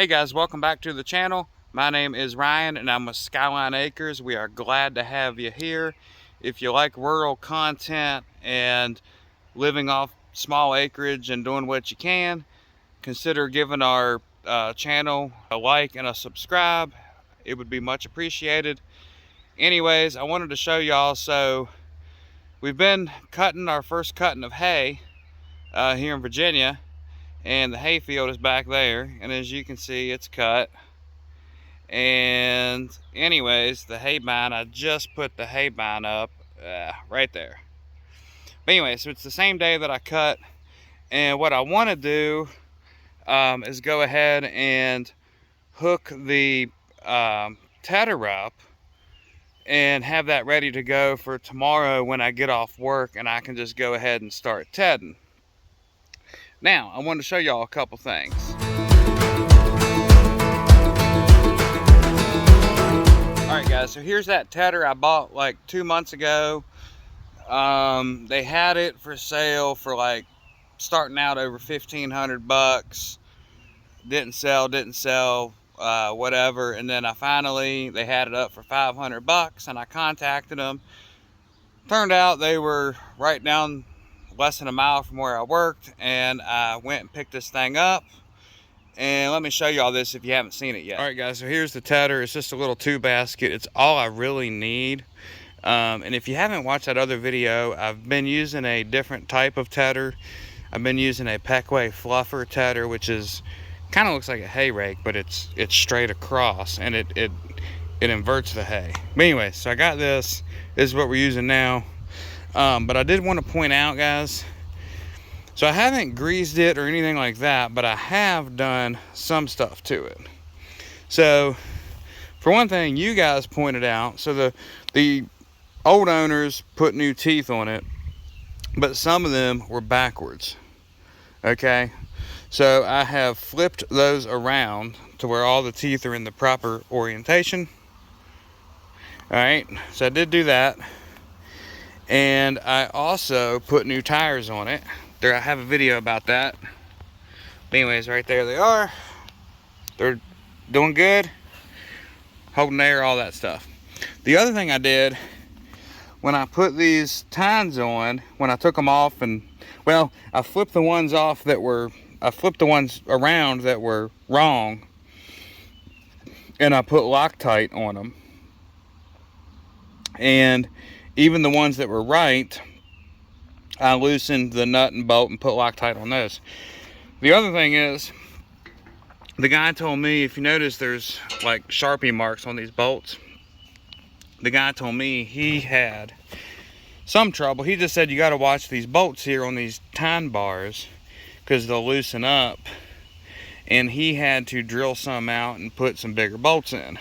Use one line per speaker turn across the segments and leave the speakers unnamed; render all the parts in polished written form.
Hey guys, welcome back to the channel. My name is Ryan and I'm with Skyline Acres. We are glad to have you here. If you like rural content and living off small acreage and doing what you can, consider giving our channel a like and a subscribe. It would be much appreciated. Anyways, I wanted to show y'all, so we've been cutting our first cutting of hay here in Virginia, and the hay field is back there, and as you can see, it's cut. And anyways, the hay bind, I just put the hay bind up right there. But anyway, so it's the same day that I cut, and what I want to do is go ahead and hook the tedder up and have that ready to go for tomorrow when I get off work, and I can just go ahead and start tedding. Now, I wanted to show y'all a couple things. Alright guys, so here's that tedder I bought like 2 months ago. They had it for sale for like starting out over 1,500 bucks. Didn't sell, whatever. And then they had it up for 500 bucks, and I contacted them. Turned out they were right down less than a mile from where I worked, and I went and picked this thing up. And let me show you all this if you haven't seen it yet. All right guys, so here's the tedder. It's just a little 2-basket. It's all I really need. And if you haven't watched that other video, I've been using a different type of tedder. I've been using a Peckway fluffer tedder, which is kind of looks like a hay rake, but it's straight across, and it inverts the hay. But anyway, so I got this. This is what we're using now. But I did want to point out, guys, so I haven't greased it or anything like that, but I have done some stuff to it. So for one thing, you guys pointed out, so the old owners put new teeth on it, but some of them were backwards. Okay, so I have flipped those around to where all the teeth are in the proper orientation. All right, so I did do that. And I also put new tires on it. There, I have a video about that. But anyways, right there they are. They're doing good, holding air, all that stuff. The other thing I did when I put these tines on, when I took them off, and well, I flipped the ones off that were, I flipped the ones around that were wrong, and I put Loctite on them. And even the ones that were right, I loosened the nut and bolt and put Loctite on those. The other thing is, the guy told me, if you notice there's like Sharpie marks on these bolts, the guy told me he had some trouble. He just said you got to watch these bolts here on these tine bars because they'll loosen up, and he had to drill some out and put some bigger bolts in.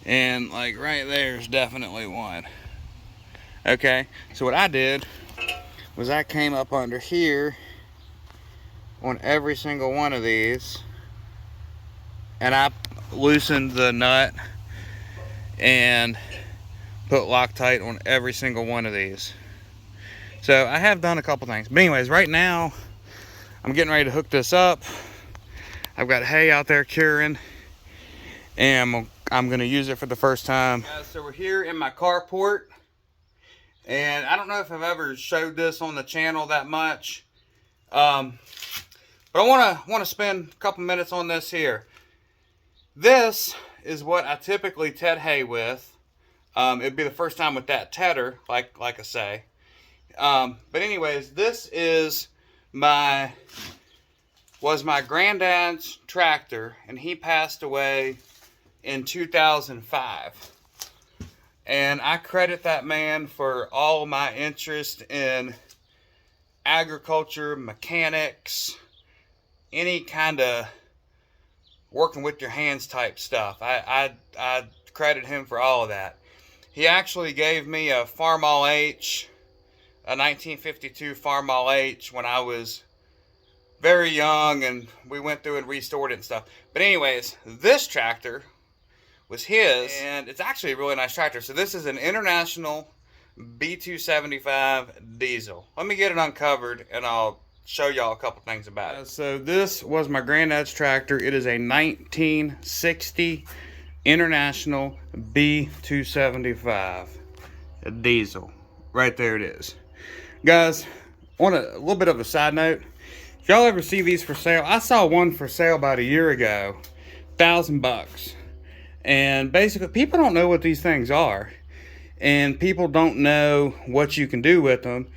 And like right there's definitely one. Okay, so what I did was I came up under here on every single one of these, and I loosened the nut and put Loctite on every single one of these. So I have done a couple things. But anyways, right now I'm getting ready to hook this up. I've got hay out there curing, and I'm gonna use it for the first time. Guys, so we're here in my carport. And I don't know if I've ever showed this on the channel that much, but I want to spend a couple minutes on this here. This is what I typically ted hay with. It'd be the first time with that tedder, like I say. But anyways, this is was my granddad's tractor, and he passed away in 2005. And I credit that man for all of my interest in agriculture, mechanics, any kind of working with your hands type stuff. I credit him for all of that. He actually gave me a Farmall H, a 1952 Farmall H, when I was very young, and we went through and restored it and stuff. But anyways, this tractor was his, and it's actually a really nice tractor. So this is an International B275 diesel. Let me get it uncovered and I'll show y'all a couple things about it. So this was my granddad's tractor. It is a 1960 International B275, a diesel. Right there it is. Guys, on a little bit of a side note, if y'all ever see these for sale, I saw one for sale about a year ago, $1,000. And basically, people don't know what these things are. And people don't know what you can do with them.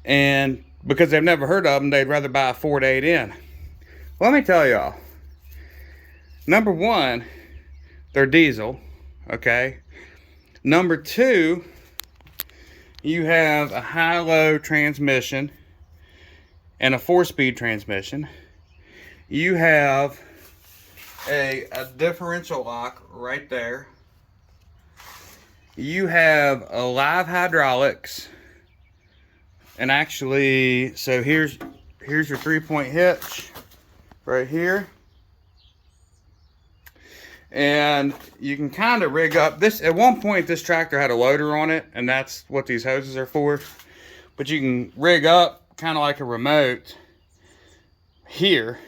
And because they've never heard of them, they'd rather buy a Ford 8N. Let me tell y'all. Number one, they're diesel, okay? Number two, you have a high-low transmission and a 4-speed transmission. You have a differential lock right there. You have a live hydraulics. And actually, so here's your 3-point hitch right here. And you can kind of rig up this. At one point, this tractor had a loader on it, and that's what these hoses are for. But you can rig up kind of like a remote here,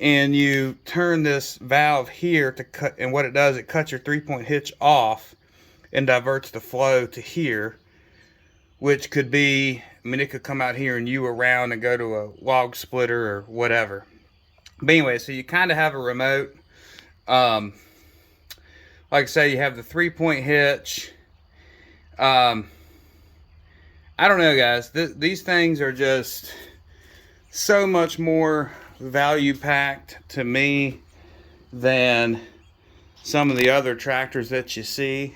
and you turn this valve here to cut. And what it does, it cuts your 3-point hitch off and diverts the flow to here, which could be, I mean, it could come out here and you around and go to a log splitter or whatever. But anyway, so you kind of have a remote. Like I say, you have the 3-point hitch. I don't know, guys. These things are just so much more value packed to me than some of the other tractors that you see.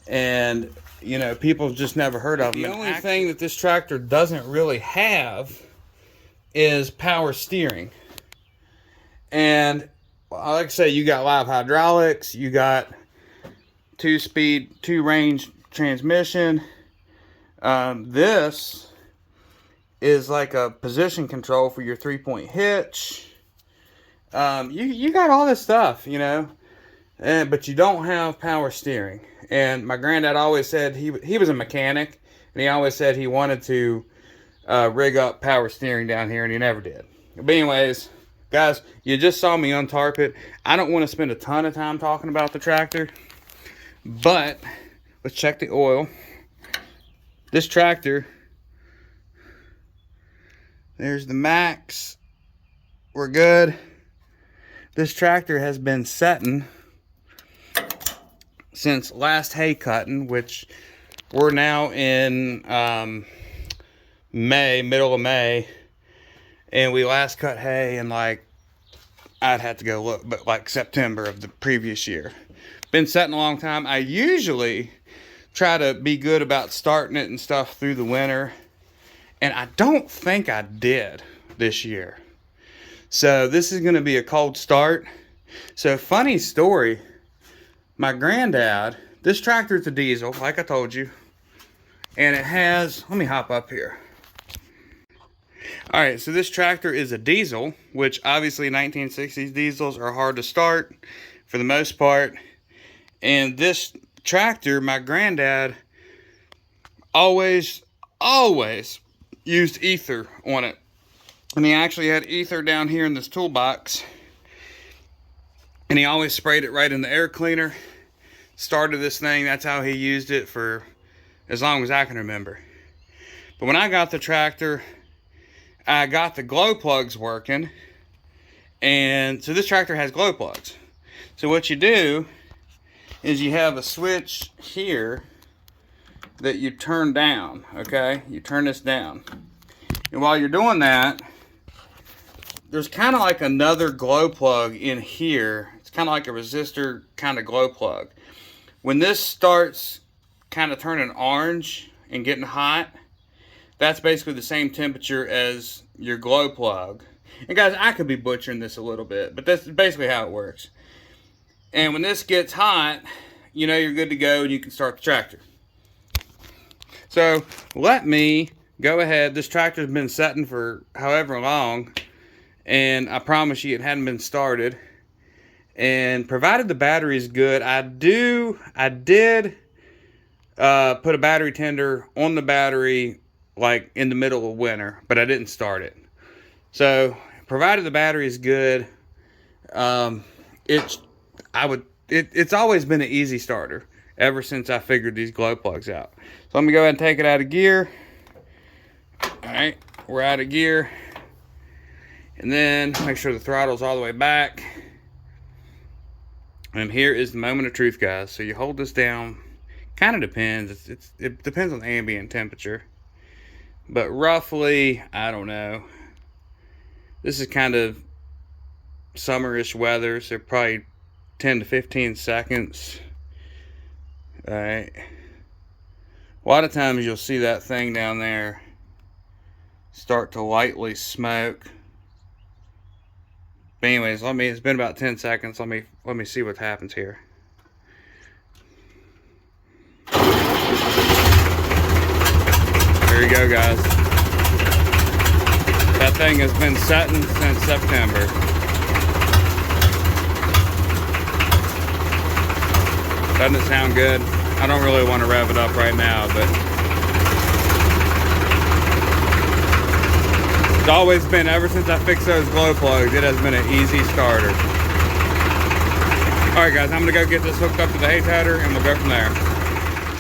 And, you know, people just never heard of them. The only thing that this tractor doesn't really have is power steering. And like I say, you got live hydraulics, you got 2-speed, 2-range transmission. This is like a position control for your 3-point hitch. You got all this stuff, you know, but you don't have power steering. And my granddad always said he was a mechanic, and he always said he wanted to rig up power steering down here, and he never did. But anyways, guys, you just saw me untarp it. I don't want to spend a ton of time talking about the tractor, but let's check the oil. This tractor, there's the max. We're good. This tractor has been setting since last hay cutting, which we're now in May, middle of May, and we last cut hay in, like, I'd have to go look, but like September of the previous year. Been setting a long time. I usually try to be good about starting it and stuff through the winter, and I don't think I did this year. So this is going to be a cold start. So funny story, my granddad, this tractor is a diesel, like I told you, and it has, let me hop up here. All right, so this tractor is a diesel, which obviously 1960s diesels are hard to start for the most part. And this tractor, my granddad always used ether on it. And he actually had ether down here in this toolbox. And he always sprayed it right in the air cleaner. Started this thing, that's how he used it for as long as I can remember. But when I got the tractor, I got the glow plugs working. And so this tractor has glow plugs. So what you do is you have a switch here that you turn down, okay? You turn this down. And while you're doing that, there's kind of like another glow plug in here. It's kind of like a resistor kind of glow plug. When this starts kind of turning orange and getting hot, that's basically the same temperature as your glow plug. And guys, I could be butchering this a little bit, but that's basically how it works. And when this gets hot, you know you're good to go and you can start the tractor. So let me go ahead. This tractor's been setting for however long, and I promise you it hadn't been started. And provided the battery is good, I did put a battery tender on the battery like in the middle of winter, but I didn't start it. So provided the battery is good, it's always been an easy starter ever since I figured these glow plugs out. So let me go ahead and take it out of gear. All right, we're out of gear. And then make sure the throttle's all the way back. And here is the moment of truth, guys. So you hold this down. Kind of depends. It depends on the ambient temperature. But roughly, I don't know. This is kind of summerish weather, so probably 10 to 15 seconds. All right. A lot of times you'll see that thing down there start to lightly smoke. But anyways, it's been about 10 seconds. Let me see what happens here. There you go, guys. That thing has been setting since September. Doesn't it sound good? I don't really want to rev it up right now, but it's always been, ever since I fixed those glow plugs, it has been an easy starter. Alright guys, I'm going to go get this hooked up to the hay tedder and we'll go from there.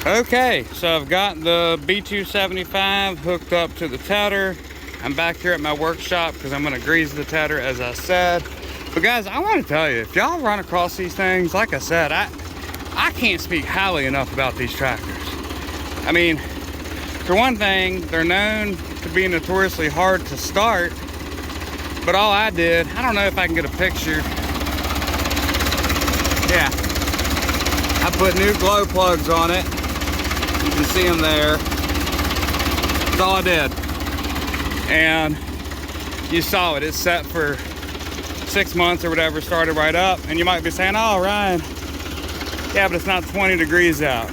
Okay, so I've got the B275 hooked up to the tedder. I'm back here at my workshop because I'm going to grease the tedder as I said. But guys, I want to tell you, if y'all run across these things, like I said, I can't speak highly enough about these tractors. I mean, for one thing, they're known to be notoriously hard to start, but all I did, I don't know if I can get a picture. Yeah, I put new glow plugs on it. You can see them there. That's all I did. And you saw it, it's set for 6 months or whatever, started right up. And you might be saying, oh, Ryan, yeah, but it's not 20 degrees out.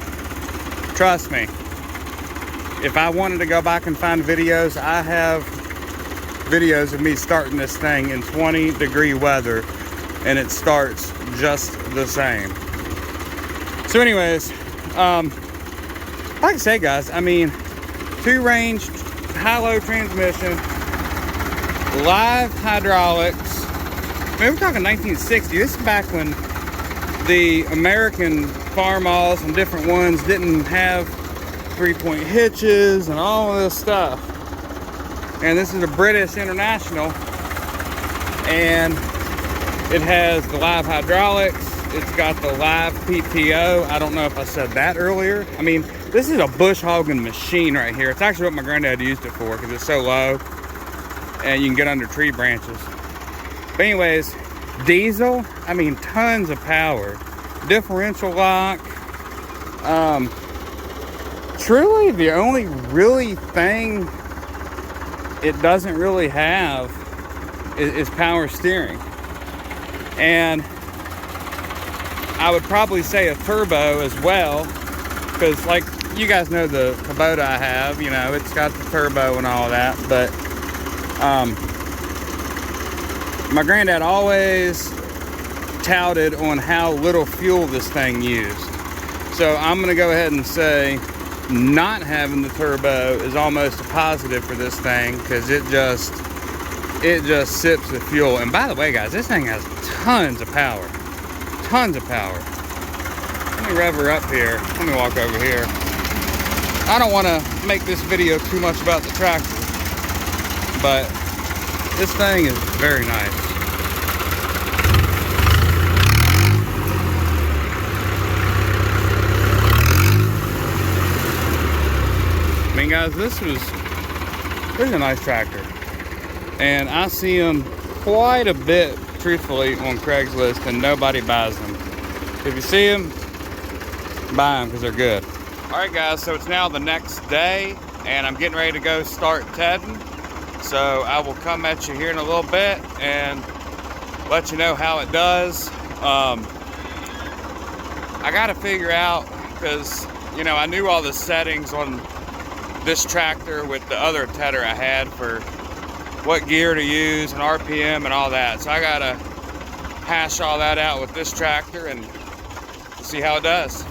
Trust me. If I wanted to go back and find videos, I have videos of me starting this thing in 20-degree weather, and it starts just the same. So anyways, like I say, guys, I mean, 2-range, high-low transmission, live hydraulics. I mean, we're talking 1960. This is back when the American Farmalls and different ones didn't have 3-point hitches and all of this stuff. And this is a British International, and it has the live hydraulics. It's got the live PTO. I don't know if I said that earlier. I mean, this is a bush hogging machine right here. It's actually what my granddad used it for because it's so low and you can get under tree branches. But anyways, diesel, I mean, tons of power. Differential lock. Truly the only really thing it doesn't really have is power steering. And I would probably say a turbo as well, because like you guys know the Kubota I have, you know, it's got the turbo and all that. But my granddad always touted on how little fuel this thing used. So I'm going to go ahead and say not having the turbo is almost a positive for this thing, because it just sips the fuel. And by the way, guys, this thing has tons of power. Tons of power. Let me rev her up here. Let me walk over here. I don't want to make this video too much about the tractor, but this thing is very nice. I mean, guys, this is a nice tractor, and I see them quite a bit, truthfully, on Craigslist, and nobody buys them. If you see them, buy them because they're good. All right, guys, so it's now the next day, and I'm getting ready to go start tedding. So I will come at you here in a little bit and let you know how it does. I got to figure out, because, you know, I knew all the settings on this tractor with the other tedder I had for what gear to use and RPM and all that. So I got to hash all that out with this tractor and see how it does.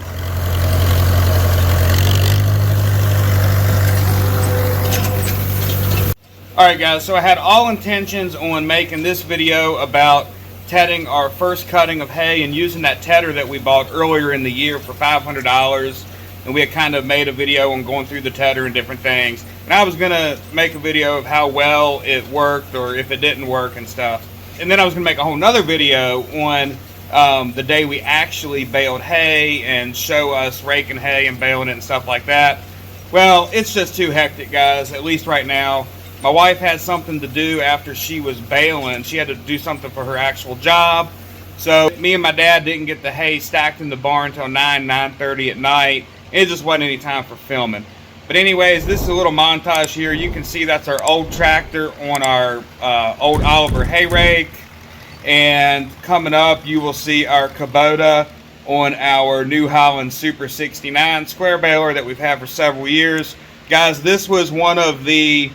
Alright guys, so I had all intentions on making this video about tedding our first cutting of hay and using that tedder that we bought earlier in the year for $500. And we had kind of made a video on going through the tedder and different things. And I was going to make a video of how well it worked or if it didn't work and stuff. And then I was going to make a whole nother video on the day we actually baled hay and show us raking hay and baling it and stuff like that. Well, it's just too hectic, guys, at least right now. My wife had something to do after she was baling. She had to do something for her actual job. So me and my dad didn't get the hay stacked in the barn until 9:30 at night. It just wasn't any time for filming. But anyways, this is a little montage here. You can see that's our old tractor on our old Oliver hay rake. And coming up, you will see our Kubota on our New Holland Super 69 square baler that we've had for several years. Guys, this was one of the...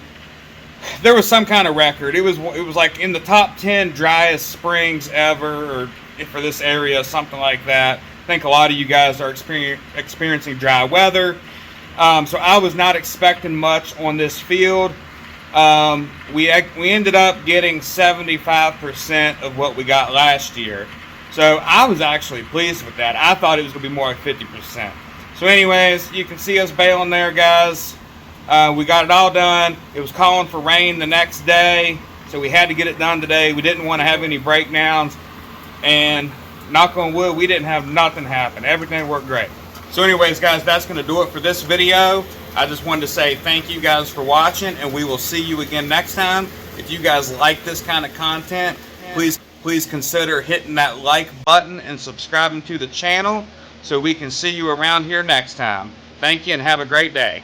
There was some kind of record. It was like in the top 10 driest springs ever, or for this area, something like that. I think a lot of you guys are experiencing dry weather. So I was not expecting much on this field. We ended up getting 75% of what we got last year. So I was actually pleased with that. I thought it was going to be more like 50%. So anyways, you can see us baling there, guys. We got it all done. It was calling for rain the next day, so we had to get it done today. We didn't want to have any breakdowns, and knock on wood, we didn't have nothing happen. Everything worked great. So anyways, guys, that's going to do it for this video. I just wanted to say thank you guys for watching, and we will see you again next time. If you guys like this kind of content, please consider hitting that like button and subscribing to the channel so we can see you around here next time. Thank you and have a great day.